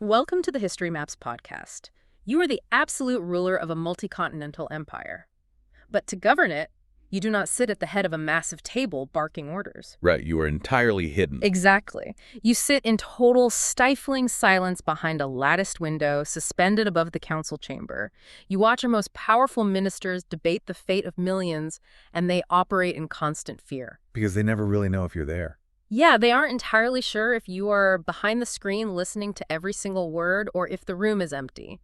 Welcome to the History Maps podcast. You are the absolute ruler of a multi-continental empire. But to govern it, you do not sit at the head of a massive table barking orders. Right, you are entirely hidden. Exactly. You sit in total stifling silence behind a latticed window suspended above the council chamber. You watch our most powerful ministers debate the fate of millions, and they operate in constant fear. Because they never really know if you're there. Yeah, they aren't entirely sure if you are behind the screen listening to every single word or if the room is empty.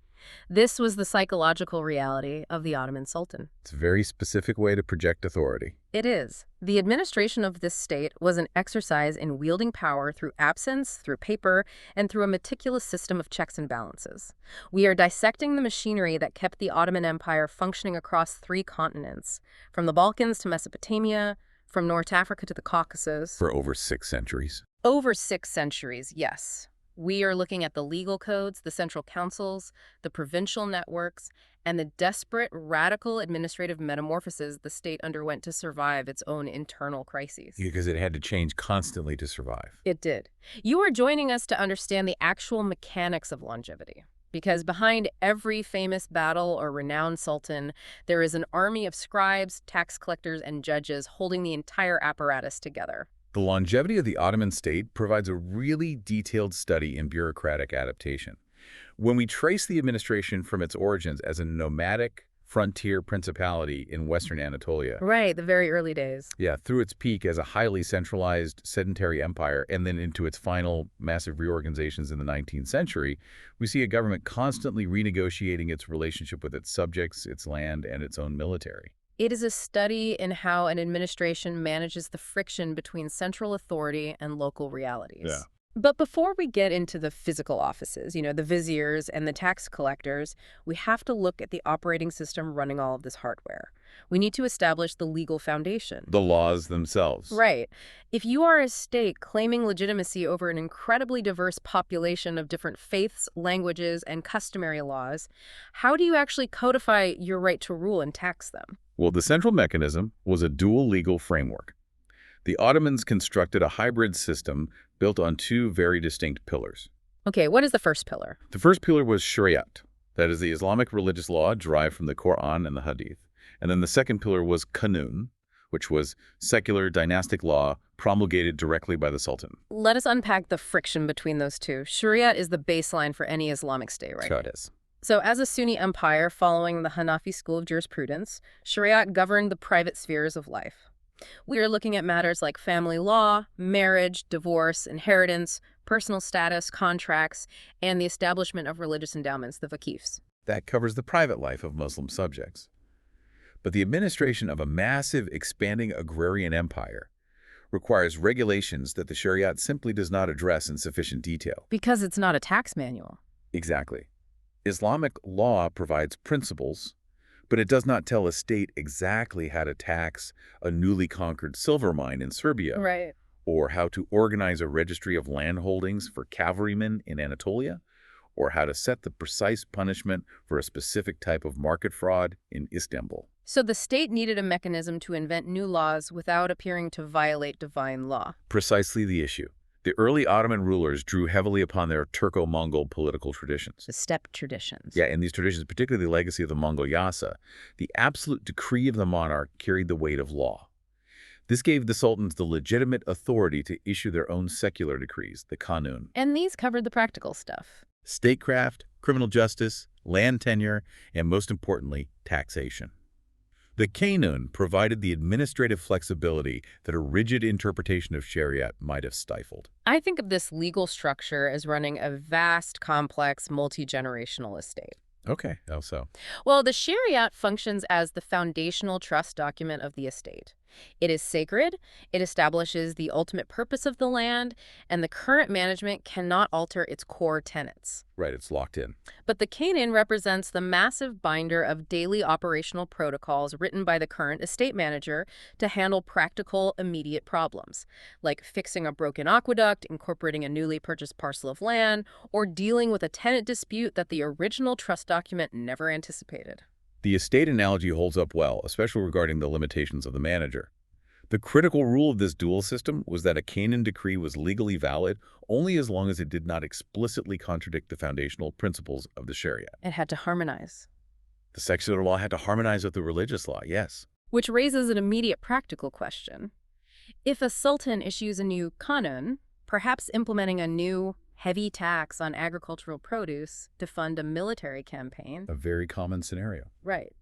This was the psychological reality of the Ottoman Sultan. It's a very specific way to project authority. It is. The administration of this state was an exercise in wielding power through absence, through paper, and through a meticulous system of checks and balances. We are dissecting the machinery that kept the Ottoman Empire functioning across 3 continents, from the Balkans to Mesopotamia, from North Africa to the Caucasus. For over 6 centuries. Over 6 centuries, yes. We are looking at the legal codes, the central councils, the provincial networks, and the desperate, radical administrative metamorphoses the state underwent to survive its own internal crises. Because it had to change constantly to survive. It did. You are joining us to understand the actual mechanics of longevity. Because behind every famous battle or renowned sultan, there is an army of scribes, tax collectors, and judges holding the entire apparatus together. The longevity of the Ottoman state provides a really detailed study in bureaucratic adaptation. When we trace the administration from its origins as a nomadic frontier principality in Western Anatolia. Right, the very early days. Yeah, through its peak as a highly centralized sedentary empire and then into its final massive reorganizations in the 19th century, we see a government constantly renegotiating its relationship with its subjects, its land, and its own military. It is a study in how an administration manages the friction between central authority and local realities. Yeah. But before we get into the physical offices, the viziers and the tax collectors, we have to look at the operating system running all of this hardware. We need to establish the legal foundation. The laws themselves. Right. If you are a state claiming legitimacy over an incredibly diverse population of different faiths, languages, and customary laws, how do you actually codify your right to rule and tax them? Well, the central mechanism was a dual legal framework. The Ottomans constructed a hybrid system built on 2 very distinct pillars. Okay, what is the first pillar? The first pillar was shariat, that is the Islamic religious law derived from the Quran and the Hadith. And then the second pillar was qanun, which was secular dynastic law promulgated directly by the Sultan. Let us unpack the friction between those two. Sharia is the baseline for any Islamic state, right? So it is. So as a Sunni empire following the Hanafi school of jurisprudence, Sharia governed the private spheres of life. We are looking at matters like family law, marriage, divorce, inheritance, personal status, contracts, and the establishment of religious endowments, the vakifs. That covers the private life of Muslim subjects. But the administration of a massive, expanding agrarian empire requires regulations that the Shariat simply does not address in sufficient detail. Because it's not a tax manual. Exactly. Islamic law provides principles, but it does not tell a state exactly how to tax a newly conquered silver mine in Serbia. Right. Or how to organize a registry of land holdings for cavalrymen in Anatolia, or how to set the precise punishment for a specific type of market fraud in Istanbul. So the state needed a mechanism to invent new laws without appearing to violate divine law. Precisely the issue. The early Ottoman rulers drew heavily upon their Turco-Mongol political traditions. The steppe traditions. Yeah, in these traditions, particularly the legacy of the Mongol Yasa, the absolute decree of the monarch carried the weight of law. This gave the sultans the legitimate authority to issue their own secular decrees, the qanun. And these covered the practical stuff. Statecraft, criminal justice, land tenure, and most importantly, taxation. The qanun provided the administrative flexibility that a rigid interpretation of Shariat might have stifled. I think of this legal structure as running a vast, complex, multi-generational estate. Okay, how so? Well, the Shariat functions as the foundational trust document of the estate. It is sacred, it establishes the ultimate purpose of the land, and the current management cannot alter its core tenets. Right, it's locked in. But the qanun represents the massive binder of daily operational protocols written by the current estate manager to handle practical, immediate problems, like fixing a broken aqueduct, incorporating a newly purchased parcel of land, or dealing with a tenant dispute that the original trust document never anticipated. The estate analogy holds up well, especially regarding the limitations of the manager. The critical rule of this dual system was that a Canaan decree was legally valid only as long as it did not explicitly contradict the foundational principles of the Sharia. It had to harmonize. The secular law had to harmonize with the religious law, yes. Which raises an immediate practical question. If a sultan issues a new qanun, perhaps implementing a new heavy tax on agricultural produce to fund a military campaign. A very common scenario. Right.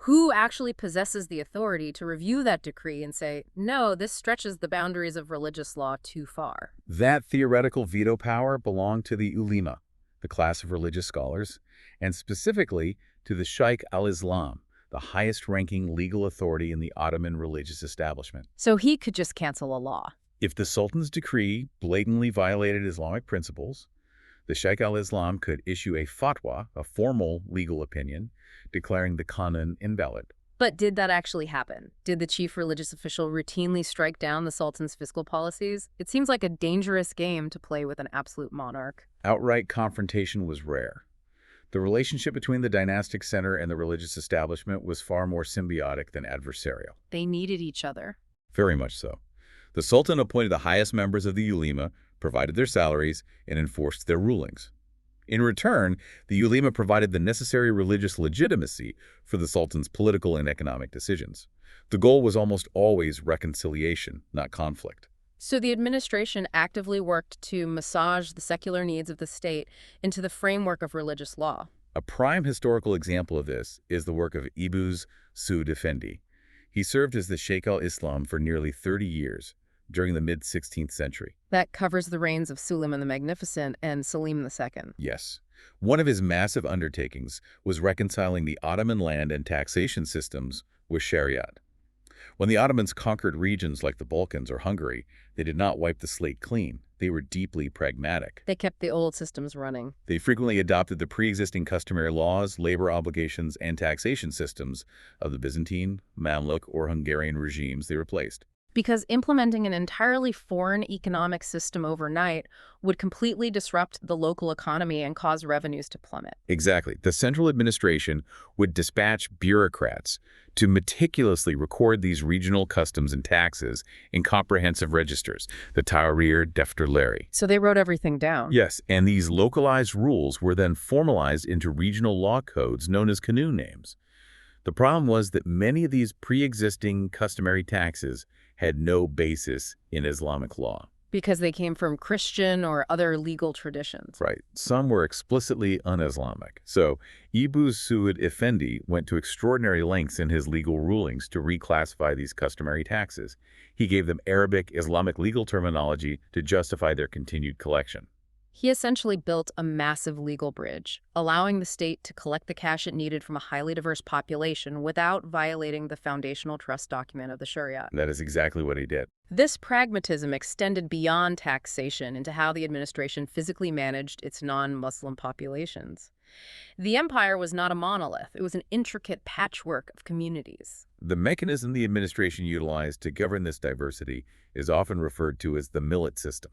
Who actually possesses the authority to review that decree and say, no, this stretches the boundaries of religious law too far? That theoretical veto power belonged to the ulema, the class of religious scholars, and specifically to the Shaykh al-Islam, the highest-ranking legal authority in the Ottoman religious establishment. So he could just cancel a law. If the Sultan's decree blatantly violated Islamic principles, the Shaykh al-Islam could issue a fatwa, a formal legal opinion, declaring the qanun invalid. But did that actually happen? Did the chief religious official routinely strike down the Sultan's fiscal policies? It seems like a dangerous game to play with an absolute monarch. Outright confrontation was rare. The relationship between the dynastic center and the religious establishment was far more symbiotic than adversarial. They needed each other. Very much so. The Sultan appointed the highest members of the ulema, provided their salaries, and enforced their rulings. In return, the ulema provided the necessary religious legitimacy for the Sultan's political and economic decisions. The goal was almost always reconciliation, not conflict. So the administration actively worked to massage the secular needs of the state into the framework of religious law. A prime historical example of this is the work of Ibn Saud Effendi. He served as the Sheikh al-Islam for nearly 30 years, during the mid-16th century. That covers the reigns of Suleiman the Magnificent and Selim II. Yes. One of his massive undertakings was reconciling the Ottoman land and taxation systems with Shariat. When the Ottomans conquered regions like the Balkans or Hungary, they did not wipe the slate clean. They were deeply pragmatic. They kept the old systems running. They frequently adopted the pre-existing customary laws, labor obligations, and taxation systems of the Byzantine, Mamluk, or Hungarian regimes they replaced. Because implementing an entirely foreign economic system overnight would completely disrupt the local economy and cause revenues to plummet. Exactly. The central administration would dispatch bureaucrats to meticulously record these regional customs and taxes in comprehensive registers, the Tahrir Defterleri. So they wrote everything down. Yes, and these localized rules were then formalized into regional law codes known as qanun names. The problem was that many of these pre-existing customary taxes had no basis in Islamic law. Because they came from Christian or other legal traditions. Right. Some were explicitly un-Islamic. So Ibn Saud Effendi went to extraordinary lengths in his legal rulings to reclassify these customary taxes. He gave them Arabic Islamic legal terminology to justify their continued collection. He essentially built a massive legal bridge, allowing the state to collect the cash it needed from a highly diverse population without violating the foundational trust document of the Sharia. That is exactly what he did. This pragmatism extended beyond taxation into how the administration physically managed its non-Muslim populations. The empire was not a monolith. It was an intricate patchwork of communities. The mechanism the administration utilized to govern this diversity is often referred to as the millet system.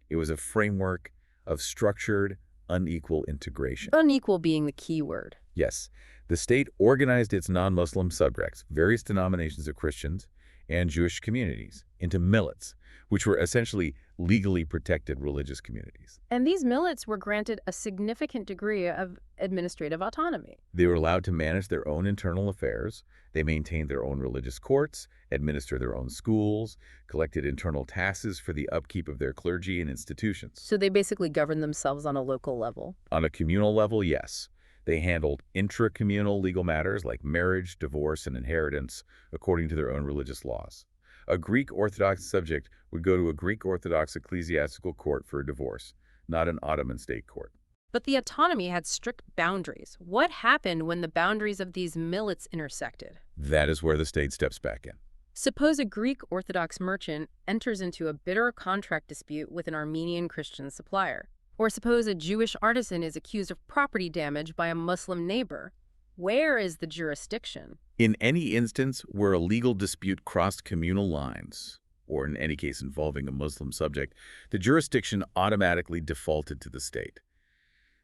It was a framework of structured, unequal integration. Unequal being the key word. Yes, the state organized its non-Muslim subjects, various denominations of Christians and Jewish communities, into millets, which were essentially legally protected religious communities. And these millets were granted a significant degree of administrative autonomy. They were allowed to manage their own internal affairs. They maintained their own religious courts, administered their own schools, collected internal taxes for the upkeep of their clergy and institutions. So they basically governed themselves on a local level. On a communal level, yes. They handled intra-communal legal matters like marriage, divorce, and inheritance according to their own religious laws. A Greek Orthodox subject would go to a Greek Orthodox ecclesiastical court for a divorce, not an Ottoman state court. But the autonomy had strict boundaries. What happened when the boundaries of these millets intersected? That is where the state steps back in. Suppose a Greek Orthodox merchant enters into a bitter contract dispute with an Armenian Christian supplier. Or suppose a Jewish artisan is accused of property damage by a Muslim neighbor. Where is the jurisdiction? In any instance where a legal dispute crossed communal lines, or in any case involving a Muslim subject, the jurisdiction automatically defaulted to the state.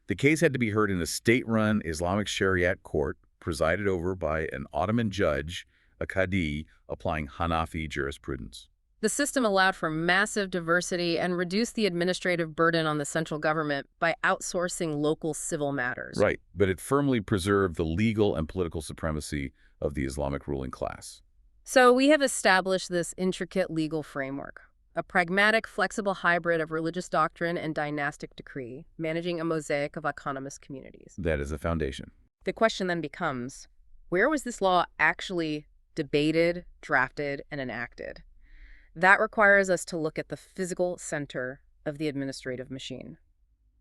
The case had to be heard in a state-run Islamic Shariat court presided over by an Ottoman judge, a qadi applying Hanafi jurisprudence. The system allowed for massive diversity and reduced the administrative burden on the central government by outsourcing local civil matters. Right, but it firmly preserved the legal and political supremacy of the Islamic ruling class. So we have established this intricate legal framework, a pragmatic, flexible hybrid of religious doctrine and dynastic decree, managing a mosaic of autonomous communities. That is a foundation. The question then becomes, where was this law actually debated, drafted, and enacted? That requires us to look at the physical center of the administrative machine,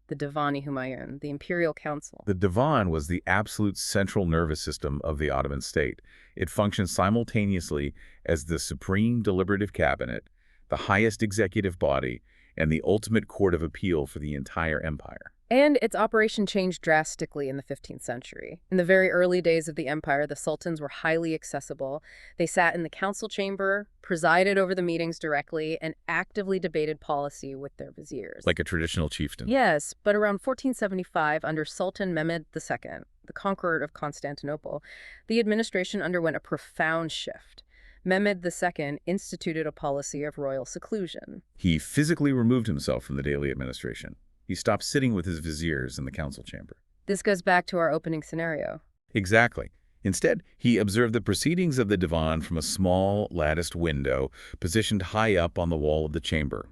the Divan-i-Humayun, the imperial council. The Divan was the absolute central nervous system of the Ottoman state. It functioned simultaneously as the supreme deliberative cabinet, the highest executive body, and the ultimate court of appeal for the entire empire. And its operation changed drastically in the 15th century. In the very early days of the empire, the sultans were highly accessible. They sat in the council chamber, presided over the meetings directly, and actively debated policy with their viziers. Like a traditional chieftain. Yes, but around 1475, under Sultan Mehmed II, the conqueror of Constantinople, the administration underwent a profound shift. Mehmed II instituted a policy of royal seclusion. He physically removed himself from the daily administration. He stopped sitting with his viziers in the council chamber. This goes back to our opening scenario. Exactly. Instead, he observed the proceedings of the divan from a small, latticed window positioned high up on the wall of the chamber.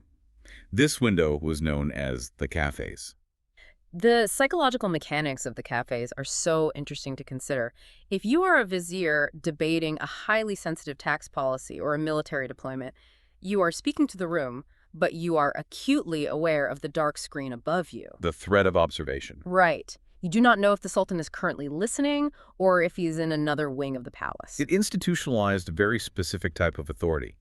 This window was known as the cafes. The psychological mechanics of the cafes are so interesting to consider. If you are a vizier debating a highly sensitive tax policy or a military deployment, you are speaking to the room, but you are acutely aware of the dark screen above you. The threat of observation. Right. You do not know if the Sultan is currently listening or if he's in another wing of the palace. It institutionalized a very specific type of authority.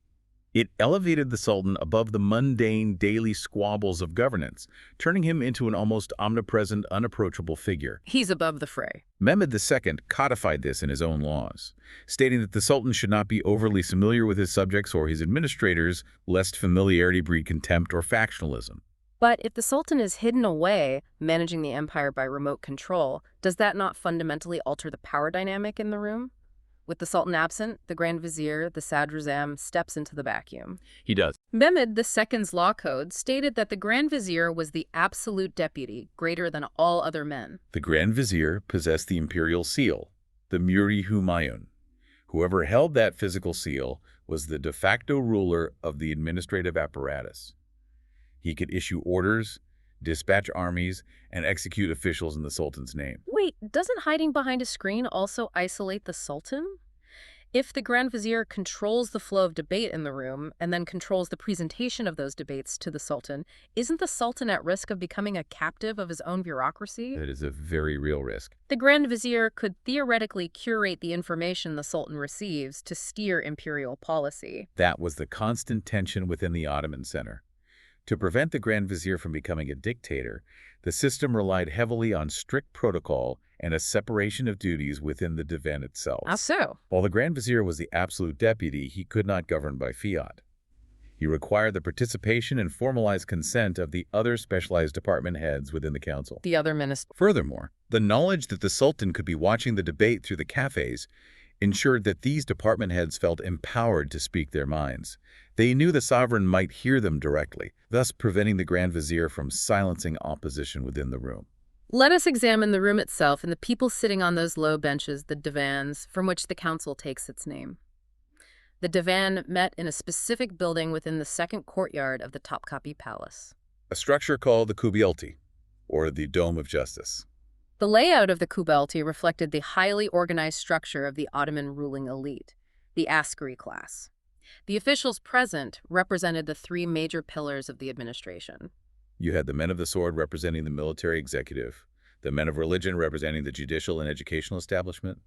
It elevated the Sultan above the mundane daily squabbles of governance, turning him into an almost omnipresent, unapproachable figure. He's above the fray. Mehmed II codified this in his own laws, stating that the Sultan should not be overly familiar with his subjects or his administrators, lest familiarity breed contempt or factionalism. But if the Sultan is hidden away, managing the empire by remote control, does that not fundamentally alter the power dynamic in the room? With the Sultan absent, the Grand Vizier, the Sadrazam, steps into the vacuum. He does. Mehmed II's law code stated that the Grand Vizier was the absolute deputy, greater than all other men. The Grand Vizier possessed the imperial seal, the Muri Humayun. Whoever held that physical seal was the de facto ruler of the administrative apparatus. He could issue orders, dispatch armies, and execute officials in the Sultan's name. Wait, doesn't hiding behind a screen also isolate the Sultan? If the Grand Vizier controls the flow of debate in the room and then controls the presentation of those debates to the Sultan, isn't the Sultan at risk of becoming a captive of his own bureaucracy? That is a very real risk. The Grand Vizier could theoretically curate the information the Sultan receives to steer imperial policy. That was the constant tension within the Ottoman center. To prevent the Grand Vizier from becoming a dictator, the system relied heavily on strict protocol and a separation of duties within the divan itself. How so? While the Grand Vizier was the absolute deputy, he could not govern by fiat. He required the participation and formalized consent of the other specialized department heads within the council. The other minister. Furthermore, the knowledge that the Sultan could be watching the debate through the cafes ensured that these department heads felt empowered to speak their minds. They knew the sovereign might hear them directly, thus preventing the Grand Vizier from silencing opposition within the room. Let us examine the room itself and the people sitting on those low benches, the divans, from which the council takes its name. The divan met in a specific building within the second courtyard of the Topkapi Palace. A structure called the Kubilti, or the Dome of Justice. The layout of the Kubilti reflected the highly organized structure of the Ottoman ruling elite, the askeri class. The officials present represented the three major pillars of the administration. You had the men of the sword representing the military executive, the men of religion representing the judicial and educational establishment,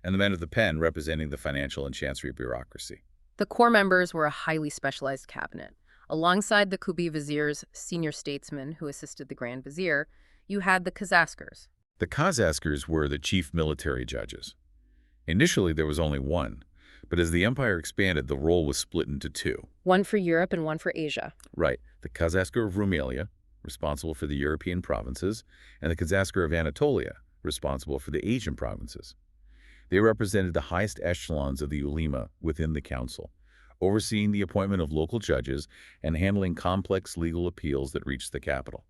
and the men of the pen representing the financial and chancery bureaucracy. The core members were a highly specialized cabinet. Alongside the Kubi viziers, senior statesmen who assisted the Grand Vizier, you had the kazaskers. The kazaskers were the chief military judges. Initially, there was only one, but as the empire expanded, the role was split into two. One for Europe and one for Asia. Right. The Kazasker of Rumelia, responsible for the European provinces, and the Kazasker of Anatolia, responsible for the Asian provinces. They represented the highest echelons of the ulema within the council, overseeing the appointment of local judges and handling complex legal appeals that reached the capital.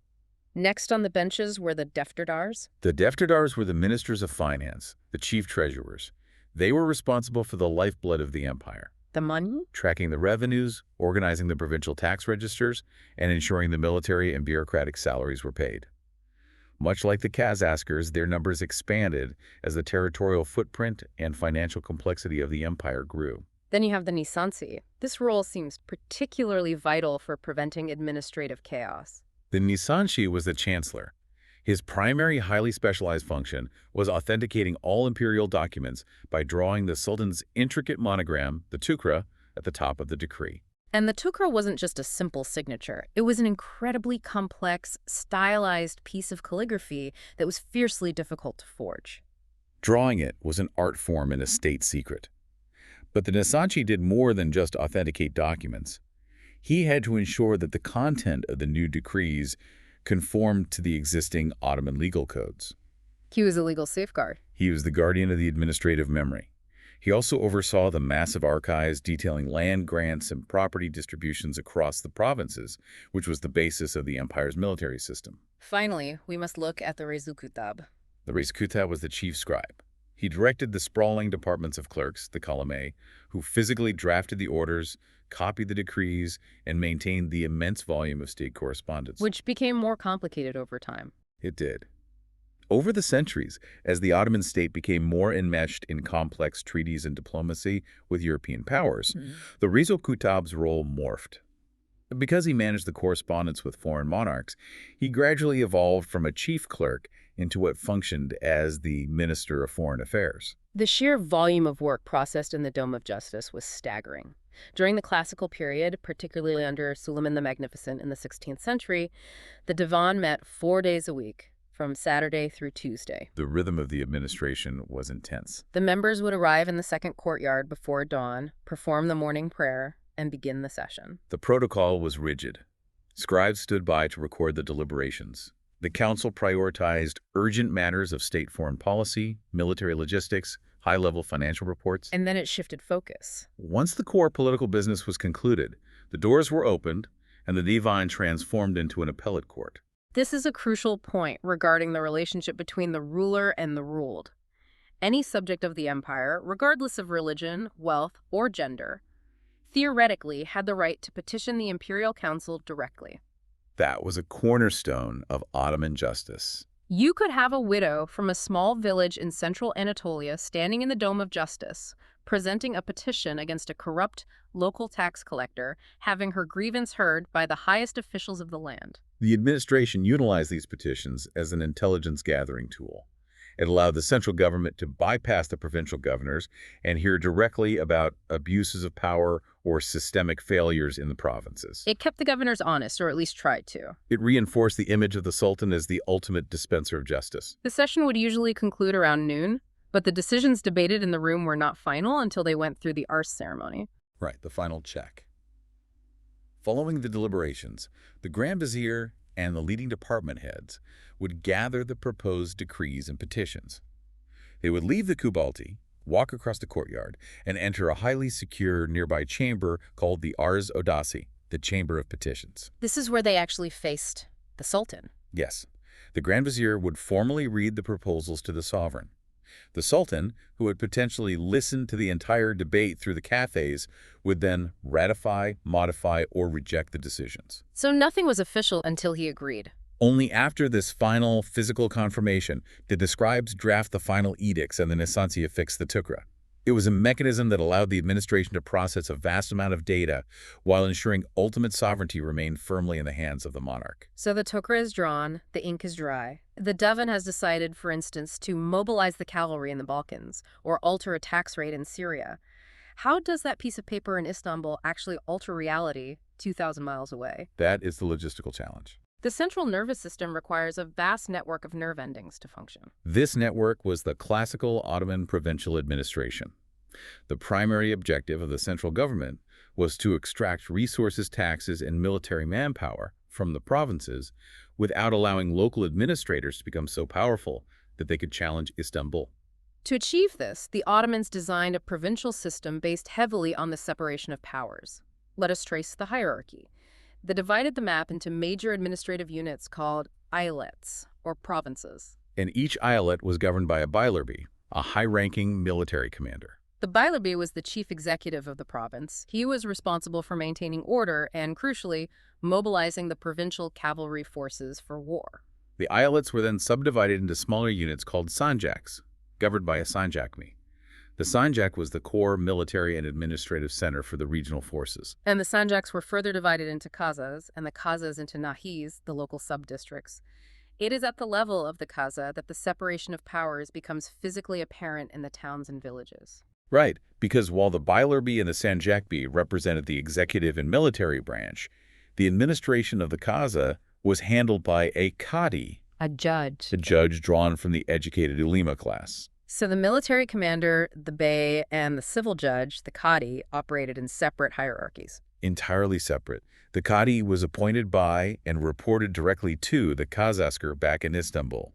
Next on the benches were the defterdars. The defterdars were the ministers of finance, the chief treasurers. They were responsible for the lifeblood of the empire, The money? tracking the revenues, organizing the provincial tax registers, and ensuring the military and bureaucratic salaries were paid. Much like the Kazaskers, their numbers expanded as the territorial footprint and financial complexity of the empire grew. Then you have the Nisansi. This role seems particularly vital for preventing administrative chaos. The Nisanshi was the chancellor. His primary highly specialized function was authenticating all imperial documents by drawing the sultan's intricate monogram, the tukra, at the top of the decree. And the tukra wasn't just a simple signature. It was an incredibly complex, stylized piece of calligraphy that was fiercely difficult to forge. Drawing it was an art form and a state secret. But the Nisanshi did more than just authenticate documents. He had to ensure that the content of the new decrees conformed to the existing Ottoman legal codes. He was a legal safeguard. He was the guardian of the administrative memory. He also oversaw the massive archives detailing land grants and property distributions across the provinces, which was the basis of the empire's military system. Finally, we must look at the Rezukutab. The Rezkuta was the chief scribe. He directed the sprawling departments of clerks, the columnae, who physically drafted the orders, copied the decrees, and maintained the immense volume of state correspondence. Which became more complicated over time. It did. Over the centuries, as the Ottoman state became more enmeshed in complex treaties and diplomacy with European powers, the Rezokutab's role morphed. Because he managed the correspondence with foreign monarchs, he gradually evolved from a chief clerk into what functioned as the Minister of Foreign Affairs. The sheer volume of work processed in the Dome of Justice was staggering. During the classical period, particularly under Suleiman the Magnificent in the 16th century, the Divan met 4 days a week, from Saturday through Tuesday. The rhythm of the administration was intense. The members would arrive in the second courtyard before dawn, perform the morning prayer, and begin the session. The protocol was rigid. Scribes stood by to record the deliberations. The council prioritized urgent matters of state foreign policy, military logistics, high-level financial reports. And then it shifted focus. Once the core political business was concluded, the doors were opened and the divan transformed into an appellate court. This is a crucial point regarding the relationship between the ruler and the ruled. Any subject of the empire, regardless of religion, wealth, or gender, theoretically had the right to petition the imperial council directly. That was a cornerstone of Ottoman justice. You could have a widow from a small village in central Anatolia standing in the Dome of Justice, presenting a petition against a corrupt local tax collector, having her grievance heard by the highest officials of the land. The administration utilized these petitions as an intelligence gathering tool. It allowed the central government to bypass the provincial governors and hear directly about abuses of power or systemic failures in the provinces. It kept the governors honest, or at least tried to. It reinforced the image of the Sultan as the ultimate dispenser of justice. The session would usually conclude around noon, but the decisions debated in the room were not final until they went through the Ars ceremony. Right, the final check. Following the deliberations, the Grand Vizier and the leading department heads would gather the proposed decrees and petitions. They would leave the Kubalti, walk across the courtyard, and enter a highly secure nearby chamber called the Ars Odasi, the Chamber of Petitions. This is where they actually faced the Sultan. Yes, the Grand Vizier would formally read the proposals to the sovereign. The Sultan, who would potentially listen to the entire debate through the cafes, would then ratify, modify, or reject the decisions. So nothing was official until he agreed. Only after this final physical confirmation did the scribes draft the final edicts and the Nisansi affix the tukra. It was a mechanism that allowed the administration to process a vast amount of data while ensuring ultimate sovereignty remained firmly in the hands of the monarch. So the tukra is drawn, the ink is dry. The Divan has decided, for instance, to mobilize the cavalry in the Balkans or alter a tax rate in Syria. How does that piece of paper in Istanbul actually alter reality 2,000 miles away? That is the logistical challenge. The central nervous system requires a vast network of nerve endings to function. This network was the classical Ottoman provincial administration. The primary objective of the central government was to extract resources, taxes, and military manpower from the provinces without allowing local administrators to become so powerful that they could challenge Istanbul. To achieve this, the Ottomans designed a provincial system based heavily on the separation of powers. Let us trace the hierarchy. They divided the map into major administrative units called vilayets, or provinces. And each eyalet was governed by a bilerbi, a high-ranking military commander. The bilerbi was the chief executive of the province. He was responsible for maintaining order and, crucially, mobilizing the provincial cavalry forces for war. The eyalets were then subdivided into smaller units called sanjaks, governed by a sanjakmi. The sanjak was the core military and administrative center for the regional forces. And the sanjaks were further divided into kazas, and the kazas into nahis, the local sub-districts. It is at the level of the kaza that the separation of powers becomes physically apparent in the towns and villages. Right, because while the bilerbi and the sanjakbi represented the executive and military branch, the administration of the kaza was handled by a qadi, A judge. a judge drawn from the educated ulema class. So the military commander, the bey, and the civil judge, the qadi, operated in separate hierarchies. Entirely separate. The qadi was appointed by and reported directly to the kazasker back in Istanbul.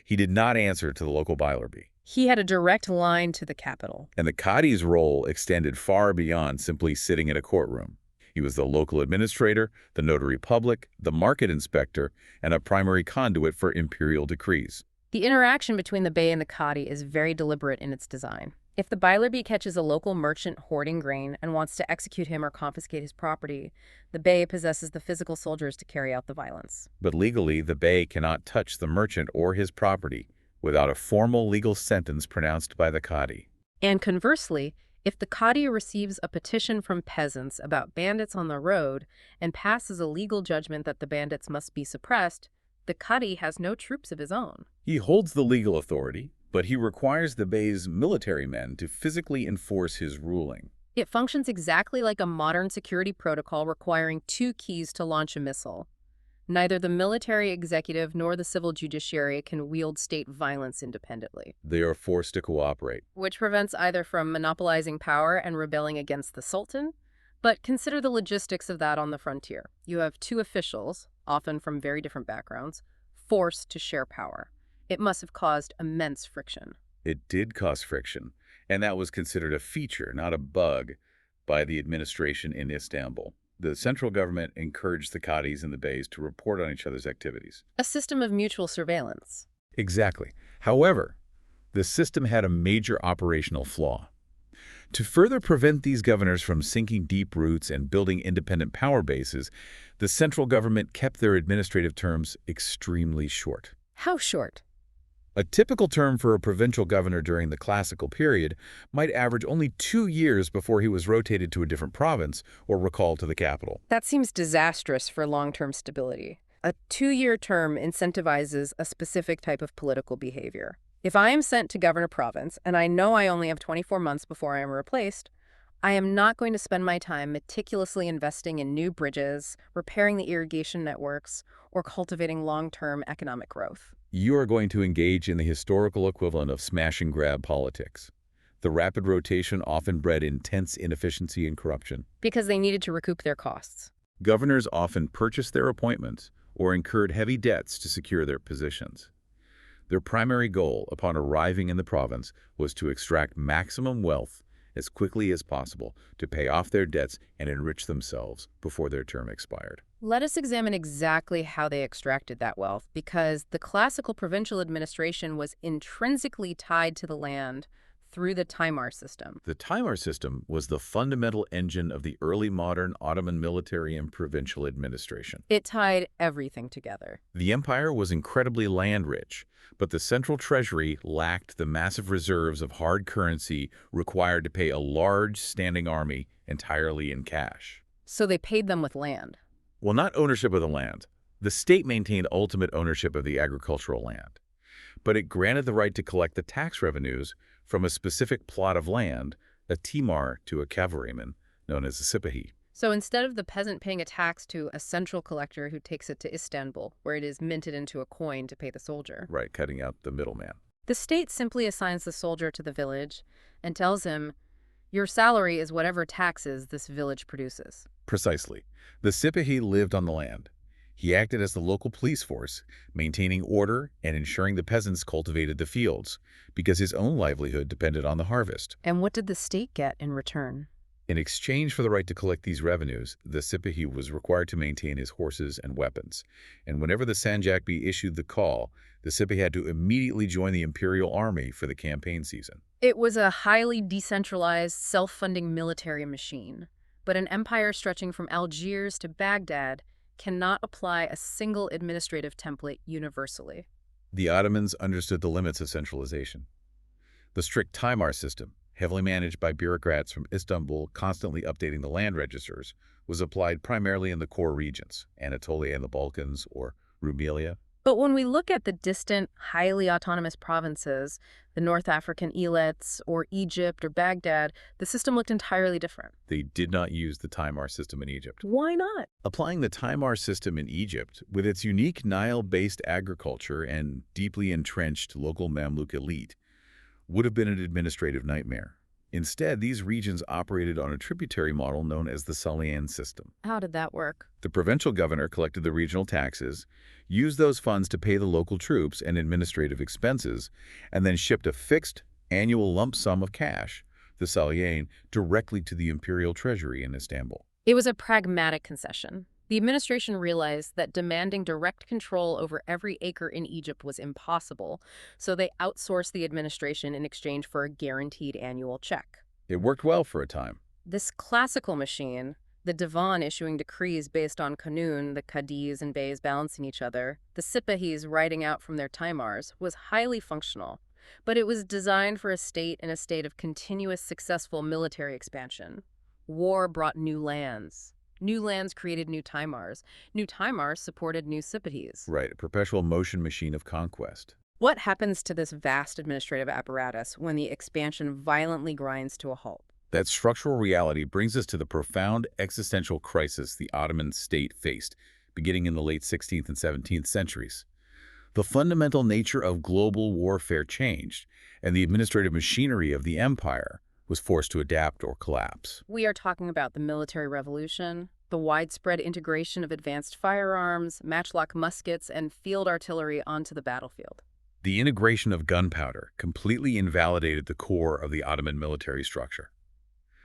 He did not answer to the local bilerbi. He had a direct line to the capital. And the qadi's role extended far beyond simply sitting in a courtroom. He was the local administrator, the notary public, the market inspector, and a primary conduit for imperial decrees. The interaction between the bey and the qadi is very deliberate in its design. If the bilerbi catches a local merchant hoarding grain and wants to execute him or confiscate his property, the bey possesses the physical soldiers to carry out the violence. But legally, the bey cannot touch the merchant or his property without a formal legal sentence pronounced by the qadi. And conversely, if the qadi receives a petition from peasants about bandits on the road and passes a legal judgment that the bandits must be suppressed, the qadi has no troops of his own. He holds the legal authority, but he requires the bey's military men to physically enforce his ruling. It functions exactly like a modern security protocol requiring two keys to launch a missile. Neither the military executive nor the civil judiciary can wield state violence independently, They are forced to cooperate. which prevents either from monopolizing power and rebelling against the sultan. But consider the logistics of that on the frontier. You have two officials, often from very different backgrounds, forced to share power. It must have caused immense friction. It did cause friction, and that was considered a feature, not a bug, by the administration in Istanbul. The central government encouraged the qadis and the beys to report on each other's activities. A system of mutual surveillance. Exactly. However, the system had a major operational flaw. To further prevent these governors from sinking deep roots and building independent power bases, the central government kept their administrative terms extremely short. How short? A typical term for a provincial governor during the classical period might average only 2 years before he was rotated to a different province or recalled to the capital. That seems disastrous for long-term stability. A 2-year term incentivizes a specific type of political behavior. If I am sent to govern a province, and I know I only have 24 months before I am replaced, I am not going to spend my time meticulously investing in new bridges, repairing the irrigation networks, or cultivating long-term economic growth. You are going to engage in the historical equivalent of smash-and-grab politics. The rapid rotation often bred intense inefficiency and corruption. Because they needed to recoup their costs. Governors often purchased their appointments or incurred heavy debts to secure their positions. Their primary goal upon arriving in the province was to extract maximum wealth as quickly as possible to pay off their debts and enrich themselves before their term expired. Let us examine exactly how they extracted that wealth, because the classical provincial administration was intrinsically tied to the land through the Timar system. The Timar system was the fundamental engine of the early modern Ottoman military and provincial administration. It tied everything together. The empire was incredibly land-rich, but the central treasury lacked the massive reserves of hard currency required to pay a large standing army entirely in cash. So they paid them with land. Well, not ownership of the land. The state maintained ultimate ownership of the agricultural land, but it granted the right to collect the tax revenues from a specific plot of land, a timar to a cavalryman, known as a sipahi. So instead of the peasant paying a tax to a central collector who takes it to Istanbul, where it is minted into a coin to pay the soldier, Right, cutting out the middleman. the state simply assigns the soldier to the village and tells him, your salary is whatever taxes this village produces. Precisely. The sipahi lived on the land. He acted as the local police force, maintaining order and ensuring the peasants cultivated the fields, because his own livelihood depended on the harvest. And what did the state get in return? In exchange for the right to collect these revenues, the Sipahi was required to maintain his horses and weapons. And whenever the Sanjakbi issued the call, the Sipahi had to immediately join the imperial army for the campaign season. It was a highly decentralized, self-funding military machine. But an empire stretching from Algiers to Baghdad cannot apply a single administrative template universally. The Ottomans understood the limits of centralization. The strict Timar system, heavily managed by bureaucrats from Istanbul constantly updating the land registers, was applied primarily in the core regions, Anatolia and the Balkans, or Rumelia. But when we look at the distant, highly autonomous provinces, the North African Islets, or Egypt or Baghdad, the system looked entirely different. They did not use the Timar system in Egypt. Why not? Applying the Timar system in Egypt, with its unique Nile-based agriculture and deeply entrenched local Mamluk elite, would have been an administrative nightmare. Instead, these regions operated on a tributary model known as the Salian system. How did that work? The provincial governor collected the regional taxes, used those funds to pay the local troops and administrative expenses, and then shipped a fixed annual lump sum of cash, the Salian, directly to the imperial treasury in Istanbul. It was a pragmatic concession. The administration realized that demanding direct control over every acre in Egypt was impossible, so they outsourced the administration in exchange for a guaranteed annual check. It worked well for a time. This classical machine, the divan issuing decrees based on kanun, the qadis and beys balancing each other, the sipahis writing out from their timars, was highly functional. But it was designed for a state in a state of continuous successful military expansion. War brought new lands. New lands created new timars. New timars supported new sipahis. Right, a perpetual motion machine of conquest. What happens to this vast administrative apparatus when the expansion violently grinds to a halt? That structural reality brings us to the profound existential crisis the Ottoman state faced, beginning in the late 16th and 17th centuries. The fundamental nature of global warfare changed, and the administrative machinery of the empire was forced to adapt or collapse. We are talking about the military revolution, the widespread integration of advanced firearms, matchlock muskets, and field artillery onto the battlefield. The integration of gunpowder completely invalidated the core of the Ottoman military structure.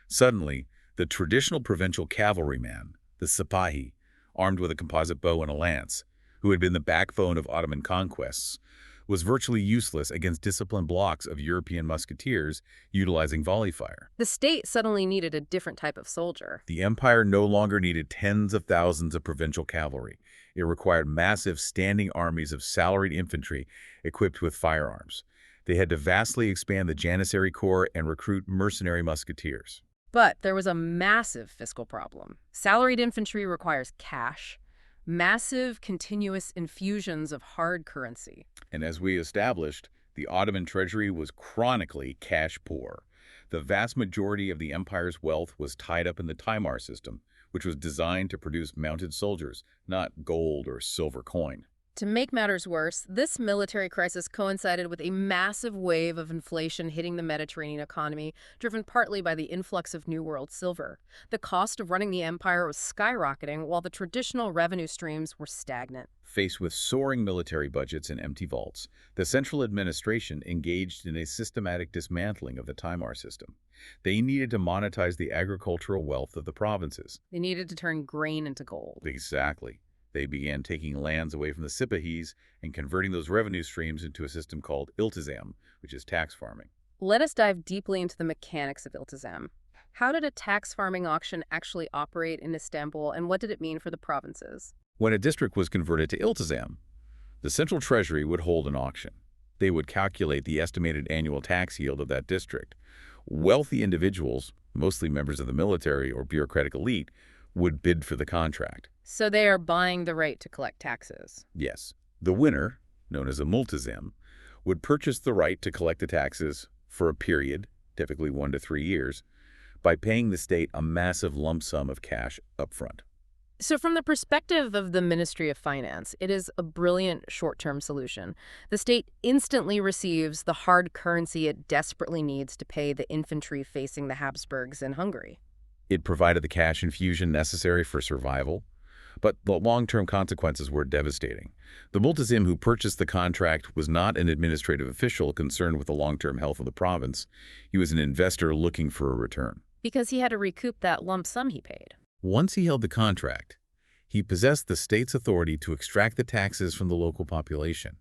Suddenly, the traditional provincial cavalryman, the Sipahi, armed with a composite bow and a lance, who had been the backbone of Ottoman conquests, was virtually useless against disciplined blocks of European musketeers utilizing volley fire. The state suddenly needed a different type of soldier. The empire no longer needed tens of thousands of provincial cavalry. It required massive standing armies of salaried infantry equipped with firearms. They had to vastly expand the Janissary Corps and recruit mercenary musketeers. But there was a massive fiscal problem. Salaried infantry requires cash, massive continuous infusions of hard currency. And as we established, the Ottoman treasury was chronically cash poor. The vast majority of the empire's wealth was tied up in the Timar system, which was designed to produce mounted soldiers, not gold or silver coin. To make matters worse, this military crisis coincided with a massive wave of inflation hitting the Mediterranean economy, driven partly by the influx of New World silver. The cost of running the empire was skyrocketing, while the traditional revenue streams were stagnant. Faced with soaring military budgets and empty vaults, the central administration engaged in a systematic dismantling of the Timar system. They needed to monetize the agricultural wealth of the provinces. They needed to turn grain into gold. Exactly. They began taking lands away from the Sipahis and converting those revenue streams into a system called iltizam, which is tax farming. Let us dive deeply into the mechanics of iltizam. How did a tax farming auction actually operate in Istanbul, and what did it mean for the provinces? When a district was converted to iltizam, the central treasury would hold an auction. They would calculate the estimated annual tax yield of that district. Wealthy individuals, mostly members of the military or bureaucratic elite, would bid for the contract. So they are buying the right to collect taxes. Yes. The winner, known as a multizam, would purchase the right to collect the taxes for a period, typically 1 to 3 years, by paying the state a massive lump sum of cash upfront. So from the perspective of the Ministry of Finance, it is a brilliant short-term solution. The state instantly receives the hard currency it desperately needs to pay the infantry facing the Habsburgs in Hungary. It provided the cash infusion necessary for survival, But the long-term consequences were devastating. The multazim who purchased the contract was not an administrative official concerned with the long-term health of the province. He was an investor looking for a return. Because he had to recoup that lump sum he paid. Once he held the contract, he possessed the state's authority to extract the taxes from the local population.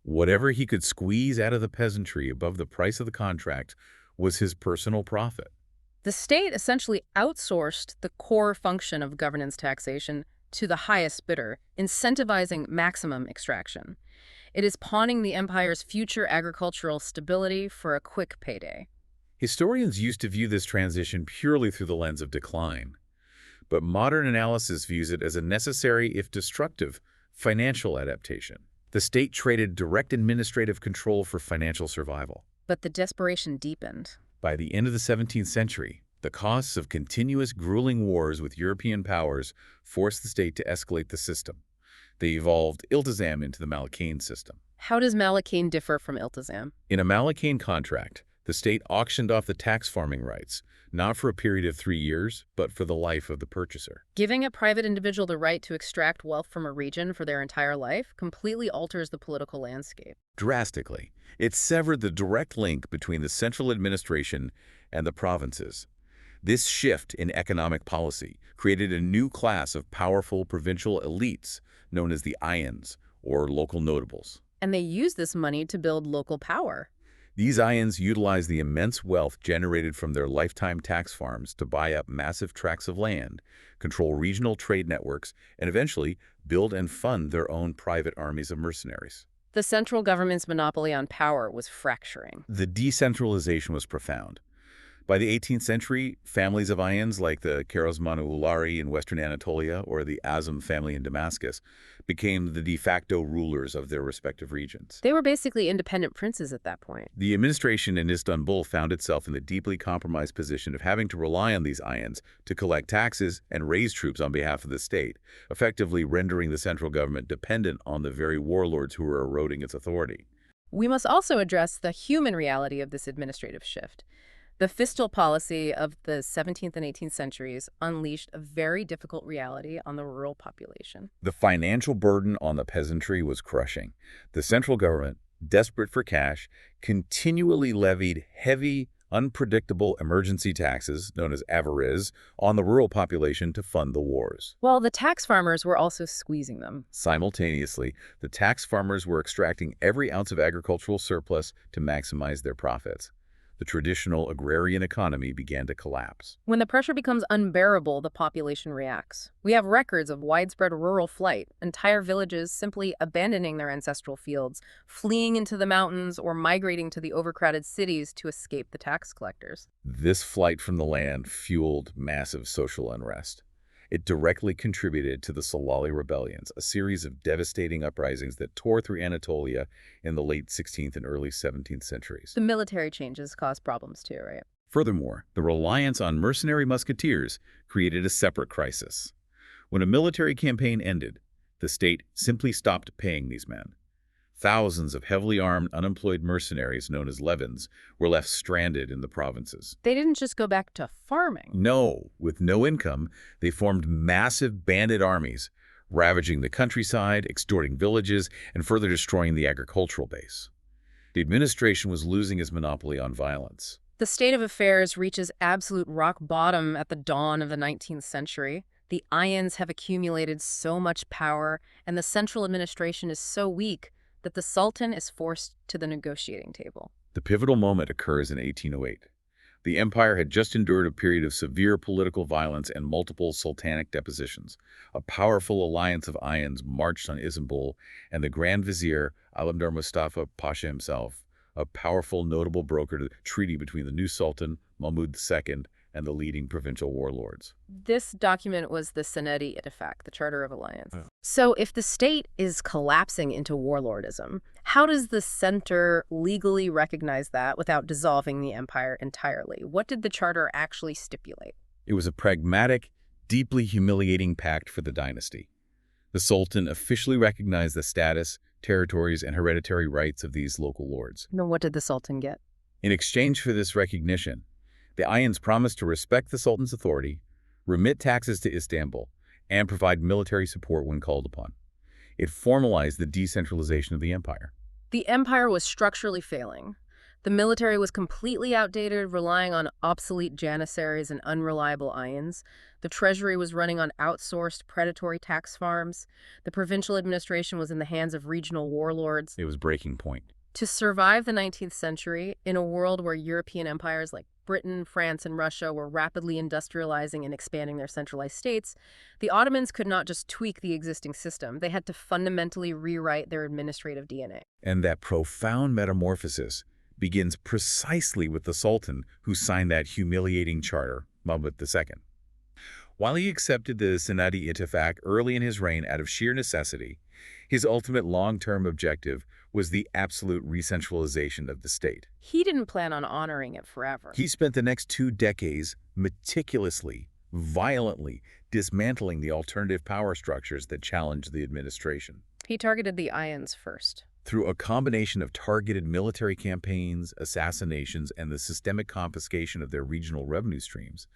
Whatever he could squeeze out of the peasantry above the price of the contract was his personal profit. The state essentially outsourced the core function of governance taxation to the highest bidder, incentivizing maximum extraction. It is pawning the empire's future agricultural stability for a quick payday. Historians used to view this transition purely through the lens of decline, but modern analysis views it as a necessary, if destructive, financial adaptation. The state traded direct administrative control for financial survival. But the desperation deepened. By the end of the 17th century, the costs of continuous grueling wars with European powers forced the state to escalate the system. They evolved iltizam into the Malakane system. How does Malakane differ from iltizam? In a Malakane contract, the state auctioned off the tax farming rights, not for a period of 3 years, but for the life of the purchaser. Giving a private individual the right to extract wealth from a region for their entire life completely alters the political landscape. Drastically, it severed the direct link between the central administration and the provinces. This shift in economic policy created a new class of powerful provincial elites known as the Ayans, or local notables. And they use this money to build local power. These Ayans utilized the immense wealth generated from their lifetime tax farms to buy up massive tracts of land, control regional trade networks, and eventually build and fund their own private armies of mercenaries. The central government's monopoly on power was fracturing. The decentralization was profound. By the 18th century, families of Ayans like the Karosmanu-Ulari in western Anatolia or the Azam family in Damascus became the de facto rulers of their respective regions. They were basically independent princes at that point. The administration in Istanbul found itself in the deeply compromised position of having to rely on these Ayans to collect taxes and raise troops on behalf of the state, effectively rendering the central government dependent on the very warlords who were eroding its authority. We must also address the human reality of this administrative shift. The fiscal policy of the 17th and 18th centuries unleashed a very difficult reality on the rural population. The financial burden on the peasantry was crushing. The central government, desperate for cash, continually levied heavy, unpredictable emergency taxes, known as avariz, on the rural population to fund the wars. While the tax farmers were also squeezing them. Simultaneously, the tax farmers were extracting every ounce of agricultural surplus to maximize their profits. The traditional agrarian economy began to collapse. When the pressure becomes unbearable, the population reacts. We have records of widespread rural flight, entire villages simply abandoning their ancestral fields, fleeing into the mountains, or migrating to the overcrowded cities to escape the tax collectors. This flight from the land fueled massive social unrest. It directly contributed to the Salali rebellions, a series of devastating uprisings that tore through Anatolia in the late 16th and early 17th centuries. The military changes caused problems too, right? Furthermore, the reliance on mercenary musketeers created a separate crisis. When a military campaign ended, the state simply stopped paying these men. Thousands of heavily armed, unemployed mercenaries, known as levins, were left stranded in the provinces. They didn't just go back to farming. No, with no income, they formed massive bandit armies, ravaging the countryside, extorting villages, and further destroying the agricultural base. The administration was losing its monopoly on violence. The state of affairs reaches absolute rock bottom at the dawn of the 19th century. The Ayans have accumulated so much power, and the central administration is so weak that the Sultan is forced to the negotiating table. The pivotal moment occurs in 1808. The empire had just endured a period of severe political violence and multiple sultanic depositions. A powerful alliance of Ayans marched on Istanbul, and the Grand Vizier, Alamdar Mustafa Pasha himself, a powerful, notable brokered a treaty between the new Sultan, Mahmud II, and the leading provincial warlords. This document was the Senedi Ittifaq, the Charter of Alliance. So if the state is collapsing into warlordism, how does the center legally recognize that without dissolving the empire entirely? What did the charter actually stipulate? It was a pragmatic, deeply humiliating pact for the dynasty. The Sultan officially recognized the status, territories, and hereditary rights of these local lords. Then what did the Sultan get? In exchange for this recognition, the Ayans promised to respect the Sultan's authority, remit taxes to Istanbul, and provide military support when called upon. It formalized the decentralization of the empire. The empire was structurally failing. The military was completely outdated, relying on obsolete janissaries and unreliable ions. The treasury was running on outsourced predatory tax farms. The provincial administration was in the hands of regional warlords. It was breaking point. To survive the 19th century, in a world where European empires like Britain, France, and Russia were rapidly industrializing and expanding their centralized states, the Ottomans could not just tweak the existing system. They had to fundamentally rewrite their administrative DNA. And that profound metamorphosis begins precisely with the Sultan who signed that humiliating charter, Mahmud II. While he accepted the Senadi Ittifaq early in his reign out of sheer necessity, his ultimate long-term objective was the absolute re-centralization of the state. He didn't plan on honoring it forever. He spent the next 2 decades meticulously, violently dismantling the alternative power structures that challenged the administration. He targeted the Ions first. Through a combination of targeted military campaigns, assassinations, and the systemic confiscation of their regional revenue streams,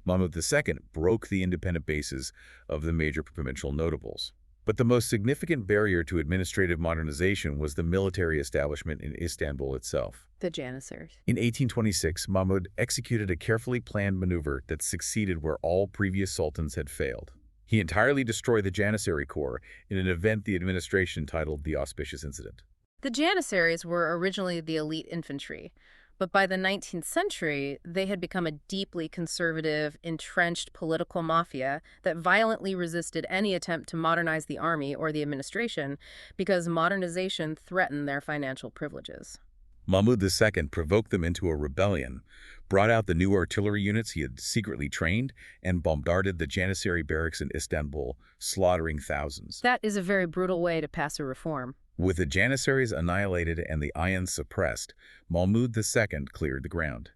Mahmud II broke the independent bases of the major provincial notables. But the most significant barrier to administrative modernization was the military establishment in Istanbul itself. The Janissaries. In 1826, Mahmud executed a carefully planned maneuver that succeeded where all previous sultans had failed. He entirely destroyed the Janissary Corps in an event the administration titled the Auspicious Incident. The Janissaries were originally the elite infantry, but by the 19th century, they had become a deeply conservative, entrenched political mafia that violently resisted any attempt to modernize the army or the administration because modernization threatened their financial privileges. Mahmud II provoked them into a rebellion, brought out the new artillery units he had secretly trained, and bombarded the Janissary barracks in Istanbul, slaughtering thousands. That is a very brutal way to pass a reform. With the Janissaries annihilated and the Ions suppressed, Mahmud II cleared the ground.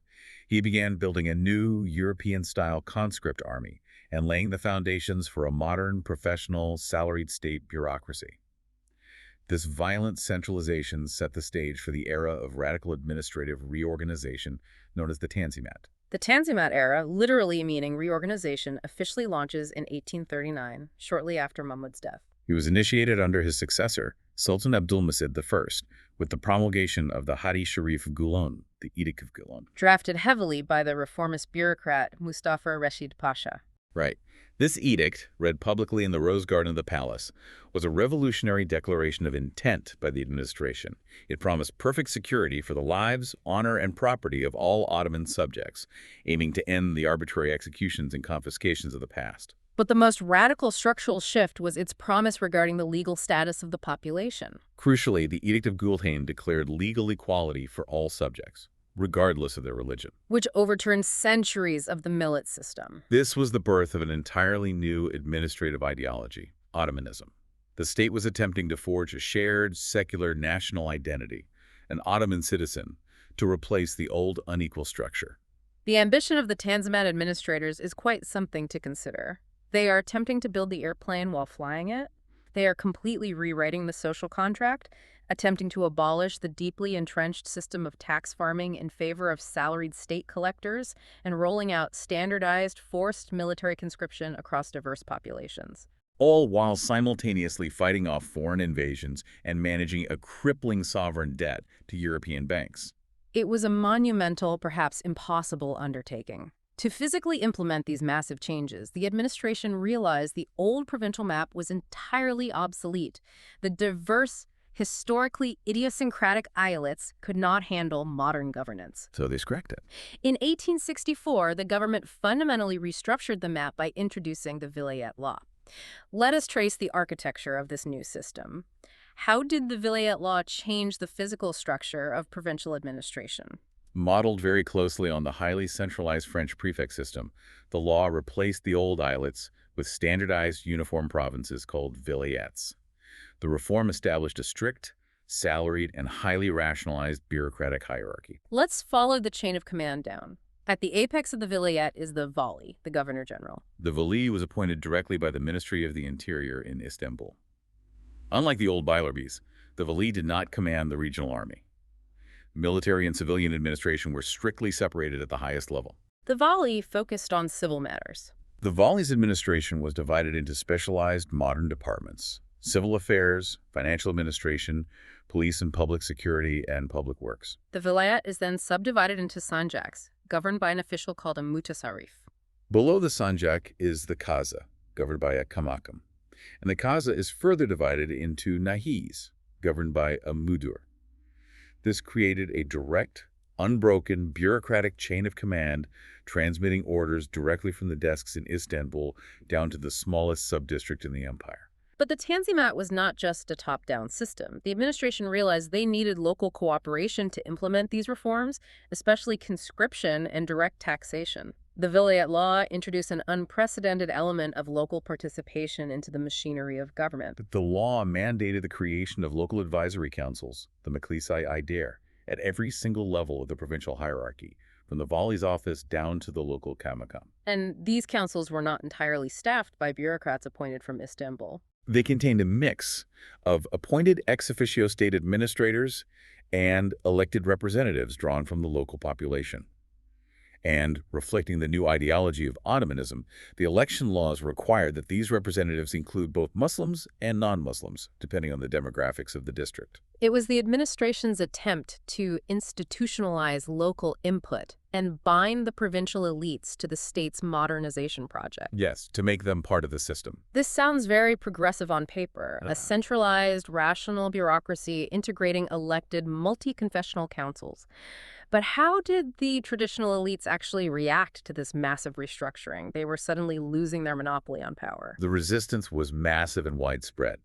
He began building a new European-style conscript army and laying the foundations for a modern, professional, salaried state bureaucracy. This violent centralization set the stage for the era of radical administrative reorganization known as the Tanzimat. The Tanzimat era, literally meaning reorganization, officially launches in 1839, shortly after Mahmud's death. It was initiated under his successor, Sultan Abdülmecid I, with the promulgation of the Hadi Sharif of Gulon, the Edict of Gulon. Drafted heavily by the reformist bureaucrat Mustafa Reshid Pasha. Right. This edict, read publicly in the Rose Garden of the palace, was a revolutionary declaration of intent by the administration. It promised perfect security for the lives, honor, and property of all Ottoman subjects, aiming to end the arbitrary executions and confiscations of the past. But the most radical structural shift was its promise regarding the legal status of the population. Crucially, the Edict of Gulhain declared legal equality for all subjects, regardless of their religion, which overturned centuries of the millet system. This was the birth of an entirely new administrative ideology, Ottomanism. The state was attempting to forge a shared, secular national identity, an Ottoman citizen, to replace the old unequal structure. The ambition of the Tanzimat administrators is quite something to consider. They are attempting to build the airplane while flying it. They are completely rewriting the social contract, attempting to abolish the deeply entrenched system of tax farming in favor of salaried state collectors, and rolling out standardized, forced military conscription across diverse populations. All while simultaneously fighting off foreign invasions and managing a crippling sovereign debt to European banks. It was a monumental, perhaps impossible undertaking. To physically implement these massive changes, the administration realized the old provincial map was entirely obsolete. The diverse, historically idiosyncratic islets could not handle modern governance. So they scrapped it. In 1864, the government fundamentally restructured the map by introducing the vilayet law. Let us trace the architecture of this new system. How did the vilayet law change the physical structure of provincial administration? Modeled very closely on the highly centralized French prefect system, the law replaced the old islets with standardized uniform provinces called vilayets. The reform established a strict, salaried, and highly rationalized bureaucratic hierarchy. Let's follow the chain of command down. At the apex of the vilayet is the vali, the governor-general. The vali was appointed directly by the Ministry of the Interior in Istanbul. Unlike the old Beylerbys, the vali did not command the regional army. Military and civilian administration were strictly separated at the highest level. The vali focused on civil matters. The Vali's administration was divided into specialized modern departments: civil affairs, financial administration, police and public security, and public works. The vilayet is then subdivided into sanjaks, governed by an official called a mutasarrif. Below the Sanjak is the Kaza, governed by a Kamakam. And the Kaza is further divided into Nahis, governed by a Mudur. This created a direct, unbroken, bureaucratic chain of command, transmitting orders directly from the desks in Istanbul down to the smallest sub-district in the empire. But the Tanzimat was not just a top-down system. The administration realized they needed local cooperation to implement these reforms, especially conscription and direct taxation. The vilayet law introduced an unprecedented element of local participation into the machinery of government. The law mandated the creation of local advisory councils, the Meclisai Ider, at every single level of the provincial hierarchy, from the Vali's office down to the local Kamakam. And these councils were not entirely staffed by bureaucrats appointed from Istanbul. They contained a mix of appointed ex officio state administrators and elected representatives drawn from the local population. And, reflecting the new ideology of Ottomanism, the election laws required that these representatives include both Muslims and non-Muslims, depending on the demographics of the district. It was the administration's attempt to institutionalize local input and bind the provincial elites to the state's modernization project. Yes, to make them part of the system. This sounds very progressive on paper, a centralized, rational bureaucracy integrating elected multi-confessional councils. But how did the traditional elites actually react to this massive restructuring? They were suddenly losing their monopoly on power. The resistance was massive and widespread.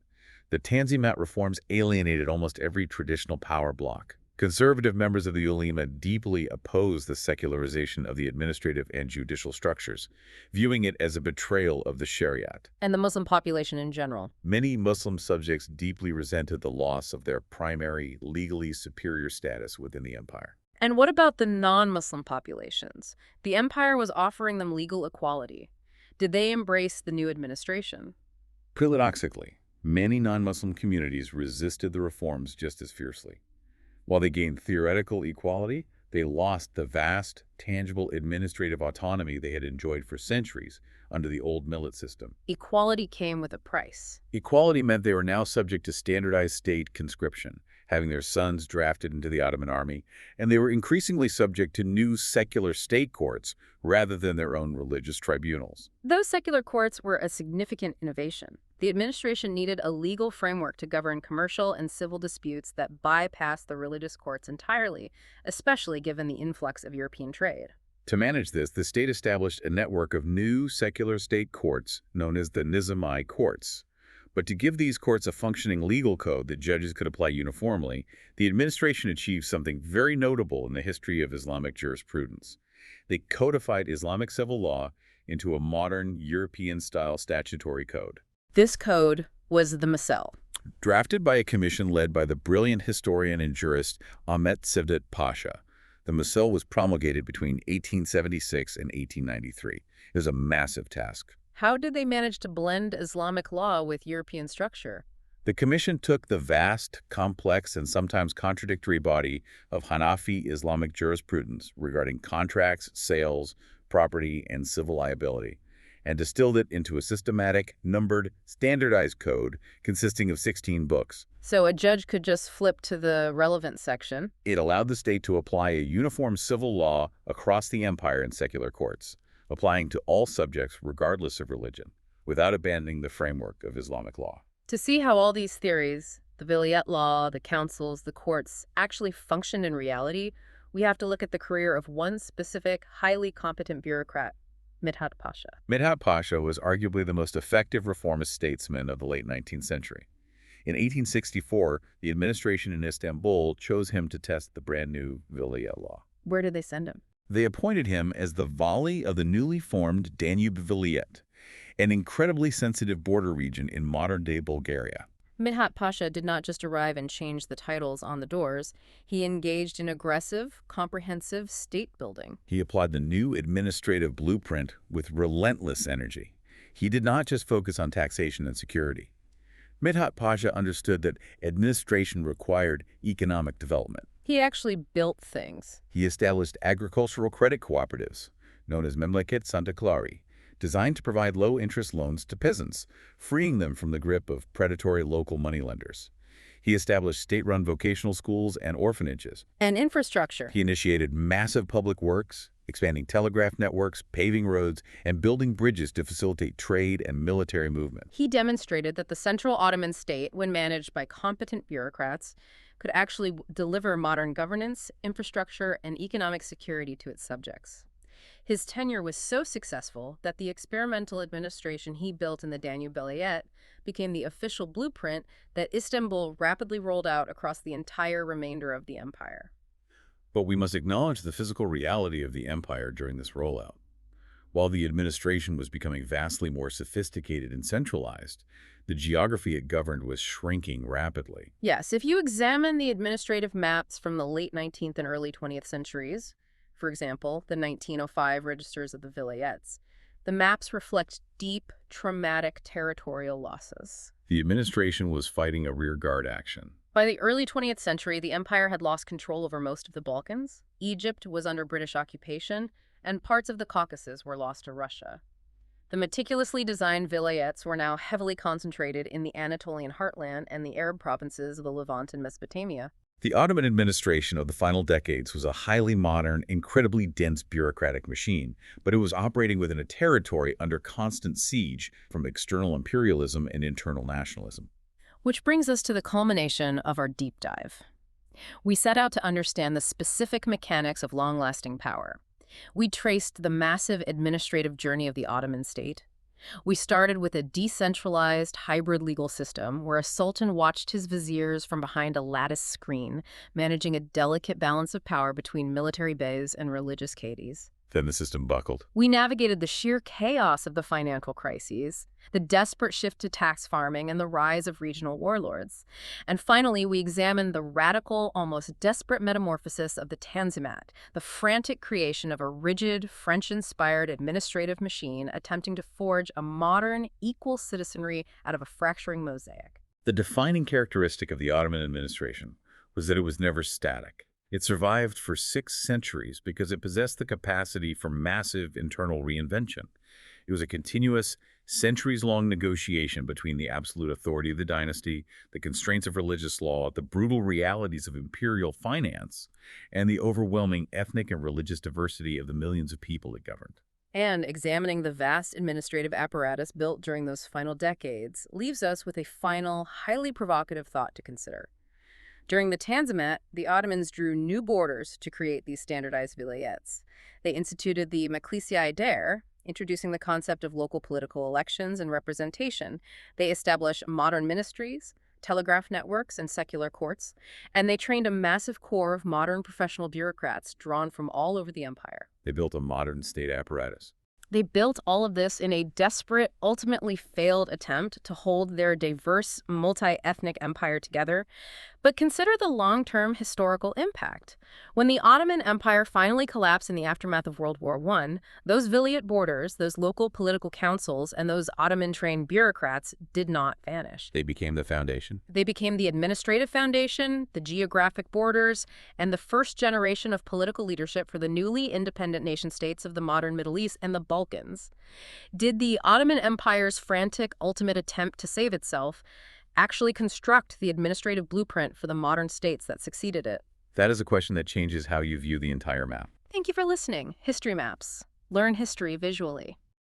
The Tanzimat reforms alienated almost every traditional power bloc. Conservative members of the ulema deeply opposed the secularization of the administrative and judicial structures, viewing it as a betrayal of the Shariat. And the Muslim population in general. Many Muslim subjects deeply resented the loss of their primary, legally superior status within the empire. And what about the non-Muslim populations? The empire was offering them legal equality. Did they embrace the new administration? Paradoxically, many non-Muslim communities resisted the reforms just as fiercely. While they gained theoretical equality, they lost the vast, tangible administrative autonomy they had enjoyed for centuries under the old millet system. Equality came with a price. Equality meant they were now subject to standardized state conscription, having their sons drafted into the Ottoman army, and they were increasingly subject to new secular state courts rather than their own religious tribunals. Those secular courts were a significant innovation. The administration needed a legal framework to govern commercial and civil disputes that bypassed the religious courts entirely, especially given the influx of European trade. To manage this, the state established a network of new secular state courts known as the Nizami courts. But to give these courts a functioning legal code that judges could apply uniformly, the administration achieved something very notable in the history of Islamic jurisprudence. They codified Islamic civil law into a modern European-style statutory code. This code was the Misal. Drafted by a commission led by the brilliant historian and jurist Ahmet Cevdet Pasha, the Misal was promulgated between 1876 and 1893. It was a massive task. How did they manage to blend Islamic law with European structure? The commission took the vast, complex, and sometimes contradictory body of Hanafi Islamic jurisprudence regarding contracts, sales, property, and civil liability, and distilled it into a systematic, numbered, standardized code consisting of 16 books. So a judge could just flip to the relevant section. It allowed the state to apply a uniform civil law across the empire in secular courts, applying to all subjects regardless of religion, without abandoning the framework of Islamic law. To see how all these theories, the vilayet law, the councils, the courts, actually functioned in reality, we have to look at the career of one specific, highly competent bureaucrat, Midhat Pasha. Midhat Pasha was arguably the most effective reformist statesman of the late 19th century. In 1864, the administration in Istanbul chose him to test the brand-new vilayet law. Where did they send him? They appointed him as the Vali of the newly formed Danube Vilayet, an incredibly sensitive border region in modern-day Bulgaria. Midhat Pasha did not just arrive and change the titles on the doors. He engaged in aggressive, comprehensive state building. He applied the new administrative blueprint with relentless energy. He did not just focus on taxation and security. Midhat Pasha understood that administration required economic development. He actually built things. He established agricultural credit cooperatives, known as Memleket Santa Clari, designed to provide low-interest loans to peasants, freeing them from the grip of predatory local moneylenders. He established state-run vocational schools and orphanages. And infrastructure. He initiated massive public works, expanding telegraph networks, paving roads, and building bridges to facilitate trade and military movement. He demonstrated that the central Ottoman state, when managed by competent bureaucrats, could actually deliver modern governance, infrastructure, and economic security to its subjects. His tenure was so successful that the experimental administration he built in the Danube vilayet became the official blueprint that Istanbul rapidly rolled out across the entire remainder of the empire. But we must acknowledge the physical reality of the empire during this rollout. While the administration was becoming vastly more sophisticated and centralized, the geography it governed was shrinking rapidly. Yes, if you examine the administrative maps from the late 19th and early 20th centuries, for example, the 1905 registers of the vilayets, the maps reflect deep, traumatic territorial losses. The administration was fighting a rearguard action. By the early 20th century, the empire had lost control over most of the Balkans, Egypt was under British occupation, and parts of the Caucasus were lost to Russia. The meticulously designed vilayets were now heavily concentrated in the Anatolian heartland and the Arab provinces of the Levant and Mesopotamia. The Ottoman administration of the final decades was a highly modern, incredibly dense bureaucratic machine, but it was operating within a territory under constant siege from external imperialism and internal nationalism. Which brings us to the culmination of our deep dive. We set out to understand the specific mechanics of long-lasting power. We traced the massive administrative journey of the Ottoman state. We started with a decentralized hybrid legal system where a sultan watched his viziers from behind a lattice screen, managing a delicate balance of power between military beys and religious cadis. Then the system buckled. We navigated the sheer chaos of the financial crises, the desperate shift to tax farming, and the rise of regional warlords. And finally, we examined the radical, almost desperate metamorphosis of the Tanzimat, the frantic creation of a rigid, French-inspired administrative machine attempting to forge a modern, equal citizenry out of a fracturing mosaic. The defining characteristic of the Ottoman administration was that it was never static. It survived for 6 centuries because it possessed the capacity for massive internal reinvention. It was a continuous, centuries-long negotiation between the absolute authority of the dynasty, the constraints of religious law, the brutal realities of imperial finance, and the overwhelming ethnic and religious diversity of the millions of people it governed. And examining the vast administrative apparatus built during those final decades leaves us with a final, highly provocative thought to consider. During the Tanzimat, the Ottomans drew new borders to create these standardized vilayets. They instituted the Meclisi-i-Dar, introducing the concept of local political elections and representation. They established modern ministries, telegraph networks, and secular courts, and they trained a massive core of modern professional bureaucrats drawn from all over the empire. They built a modern state apparatus. They built all of this in a desperate, ultimately failed attempt to hold their diverse, multi-ethnic empire together. But consider the long-term historical impact. When the Ottoman Empire finally collapsed in the aftermath of World War I, those vilayet borders, those local political councils, and those Ottoman-trained bureaucrats did not vanish. They became the foundation. They became the administrative foundation, the geographic borders, and the first generation of political leadership for the newly independent nation-states of the modern Middle East and the Balkans. Did the Ottoman Empire's frantic ultimate attempt to save itself actually construct the administrative blueprint for the modern states that succeeded it? That is a question that changes how you view the entire map. Thank you for listening. History Maps. Learn history visually.